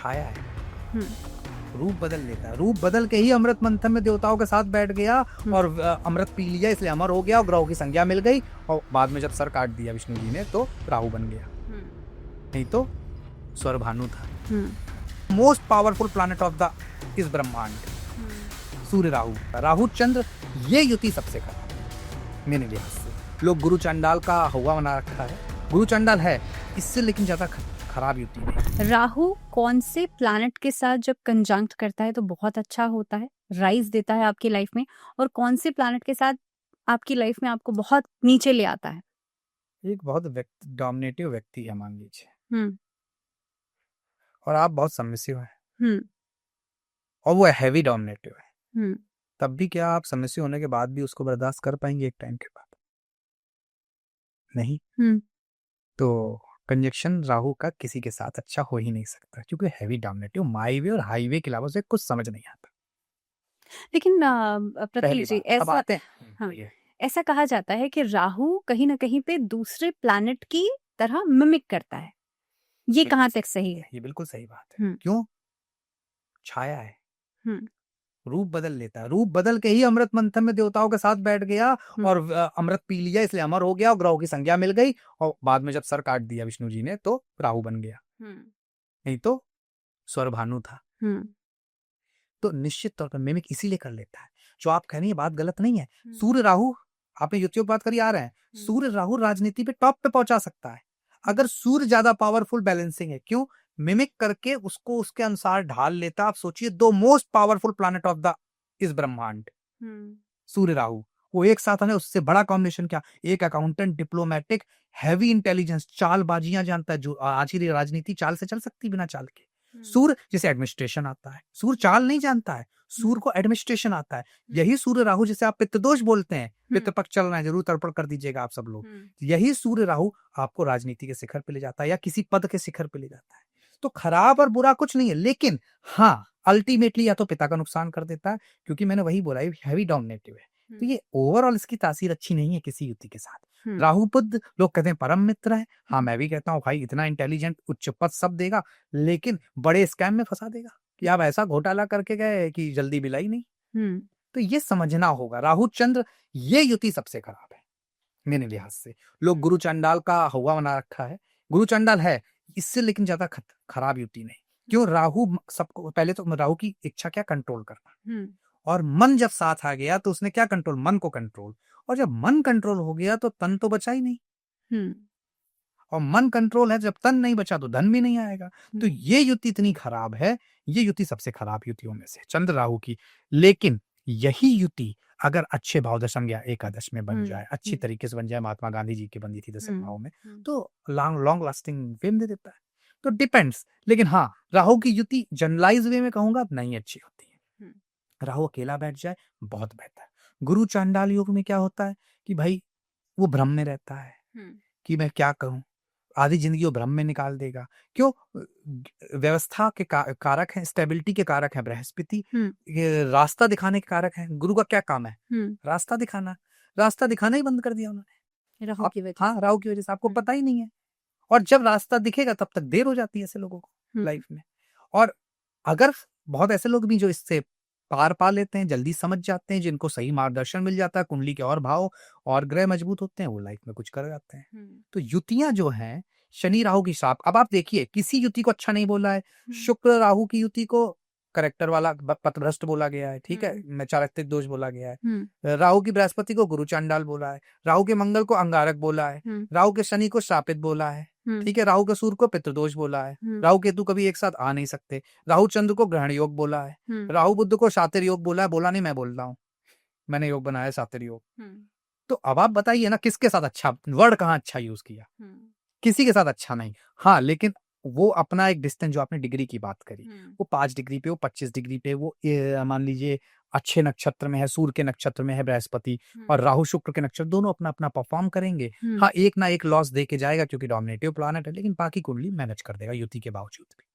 छाया है, हम्म रूप बदल लेता है, रूप बदल के ही अमृत मंथन में देवताओं के साथ बैठ गया और अमृत पी लिया, इसलिए अमर हो गया और ग्रहों की संज्ञा मिल गई। और बाद में जब सर काट दिया विष्णु जी ने तो राहु बन गया, नहीं तो स्वरभानु था। Most powerful planet of the इस ब्रह्मांड सूर्य राहु, राहु चंद्र, ये युति सबसे खराब है मेरे लिहाज से। लोग गुरु चंडाल का हवा बना रखा है, गुरु चंडाल है इससे, लेकिन ज्यादा खराब युति नहीं। राहु कौन से प्लैनेट के साथ जब कंजंक्ट करता है तो बहुत अच्छा होता है, राइज देता है आपकी लाइफ में, और कौन से प्लैनेट के साथ आपकी लाइफ में आपको बहुत नीचे ले आता है? एक बहुत डोमिनेटिव व्यक्ति है मान लीजिए, हम्म और आप बहुत सबमिसिव हैं हम्म और वो हैवी डोमिनेटिव है, हम्म तब भी क्या आप सबमिसिव होने के बाद भी उसको बर्दाश्त कर पाएंगे एक टाइम के बाद? नहीं। हम्म तो कंजक्शन राहु का किसी के साथ अच्छा हो ही नहीं सकता, क्योंकि हैवी डोमिनेटिव माईवे और हाईवे के अलावा उसे कुछ समझ नहीं आता। लेकिन पहली प्रतीक जी, बात, अब ऐसा आते हैं हाँ, ऐसा कहा जाता है कि राहु कहीं ना कहीं पे दूसरे प्लैनेट की तरह मिमिक करता है, ये कहाँ तक सही है? ये बिल्कुल सही बात है। क्यों? छाया है, रूप बदल लेता है, रूप बदल के ही अमृत मंथन में देवताओं के साथ बैठ गया और अमृत पी लिया, इसलिए अमर हो गया और ग्रहों की संज्ञा मिल गई। और बाद में जब सर काट दिया विष्णु जी ने तो राहु बन गया, नहीं तो स्वरभानु था। तो निश्चित तौर पर मिमिक इसीलिए कर लेता है। जो आप कह रही है बात गलत नहीं है। सूर्य राहु, आपने युतियों की बात करी आ रहे हैं, सूर्य राहु राजनीति पे टॉप पे पहुंचा सकता है अगर सूर्य ज्यादा पावरफुल बैलेंसिंग है। क्यों? मिमिक करके उसको उसके अनुसार ढाल लेता। आप सोचिए, दो most powerful planet of the इस ब्रह्मांड, सूर्य राहु, वो एक साथ है, उससे बड़ा कॉम्बिनेशन क्या? एक अकाउंटेंट, डिप्लोमेटिक, हैवी इंटेलिजेंस, चालबाजियां जानता है। जो आज की राजनीति चाल से चल सकती बिना चाल के। सूर्य जिसे एडमिनिस्ट्रेशन आता है, सूर्य चाल नहीं जानता है, सूर्य को एडमिनिस्ट्रेशन आता है। यही सूर्य राहु जिसे आप पित्तदोष बोलते हैं, पित्त पक्ष चल रहा है, जरूर तर्पण कर दीजिएगा आप सब लोग। यही सूर्य राहु आपको राजनीति के शिखर पे ले जाता है या किसी पद के शिखर पे ले जाता है। तो खराब और बुरा कुछ नहीं है, लेकिन हाँ अल्टीमेटली या तो पिता का नुकसान कर देता है, क्योंकि मैंने वही बोला हैवी डोमिनेटिव है। तो ये ओवरऑल इसकी तासीर अच्छी नहीं है किसी युति के साथ। राहु बुध लोग कहते हैं परम मित्र है, हाँ मैं भी कहता हूँ भाई, इतना इंटेलिजेंट, उच्च पद सब देगा, लेकिन बड़े स्कैम में फंसा देगा कि आप ऐसा घोटाला करके गए कि जल्दी मिला ही नहीं। तो ये समझना होगा, राहु चंद्र, ये युति सबसे खराब है मेरे लिहाज से। लोग गुरु चंडाल का हवा बना रखा है, गुरु चंडाल है इससे, लेकिन ज्यादा खराब युति नहीं। क्यों? राहु सबको, पहले तो राहु की इच्छा क्या? कंट्रोल करना। और मन जब साथ आ गया तो उसने क्या कंट्रोल? मन को कंट्रोल। और जब मन कंट्रोल हो गया तो तन तो बचा ही नहीं। और मन कंट्रोल है, जब तन नहीं बचा तो धन भी नहीं आएगा। तो ये युति इतनी खराब है, ये युति सबसे खराब युतियों में से चंद्र राहु की। लेकिन यही युति अगर अच्छे भाव दशम या एकादश में बन जाए, अच्छी तरीके से बन जाए, महात्मा गांधी जी की बनी थी दशम भाव में, तो लॉन्ग लास्टिंग फेम दे देता है। तो डिपेंड्स। लेकिन हाँ, राहु की युति जनरलाइज वे में कहूंगा नहीं अच्छी होती है। राहु अकेला बैठ जाए बहुत बेहतर। गुरु चांडाल योग में क्या होता है कि भाई वो भ्रम में रहता है कि मैं क्या कहूं, आधी जिंदगी वो भ्रम में निकाल देगा। क्यों? व्यवस्था के कारक है, स्टेबिलिटी के कारक है बृहस्पति, रास्ता दिखाने के कारक है। गुरु का क्या काम है? रास्ता दिखाना। रास्ता दिखाना ही बंद कर दिया उन्होंने राहु की वजह। हाँ, राहु की वजह से। आपको पता ही नहीं है, और जब रास्ता दिखेगा तब तक देर हो जाती है ऐसे लोगों को लाइफ में। और अगर बहुत ऐसे लोग भी जो इससे पार पा लेते हैं, जल्दी समझ जाते हैं, जिनको सही मार्गदर्शन मिल जाता है, कुंडली के और भाव और ग्रह मजबूत होते हैं, वो लाइफ में कुछ कर जाते हैं। तो युतियां जो हैं, शनि राहु की शाप, अब आप देखिए किसी युति को अच्छा नहीं बोला है। शुक्र राहु की युति को करेक्टर वाला पथभ्रष्ट बोला गया है, ठीक है, मैं चारित्रिक दोष बोला गया है। राहु की बृहस्पति को गुरु चांडाल बोला है, राहु के मंगल को अंगारक बोला है, राहु के शनि को श्रापित बोला है, ठीक है, राहु के सूर्य को पितृदोष बोला है, राहु केतु कभी एक साथ आ नहीं सकते, राहु चंद्र को ग्रहण योग बोला है, राहु बुध को शातिर योग बोला है। बोला नहीं, मैं बोल रहा हूँ, मैंने योग बनाया शातिर योग। तो अब आप बताइए ना, किसके साथ अच्छा वर्ड कहाँ अच्छा यूज किया? किसी के साथ अच्छा नहीं। हाँ, लेकिन वो अपना एक डिस्टेंस, जो आपने डिग्री की बात करी, वो 5 डिग्री पे, वो 25 डिग्री पे, वो मान लीजिए अच्छे नक्षत्र में है, सूर्य के नक्षत्र में है बृहस्पति, और राहु शुक्र के नक्षत्र, दोनों अपना अपना परफॉर्म करेंगे। हाँ, एक ना एक लॉस दे के जाएगा क्योंकि डोमिनेटिव प्लैनेट है, लेकिन बाकी कुंडली मैनेज कर देगा युति के बावजूद भी।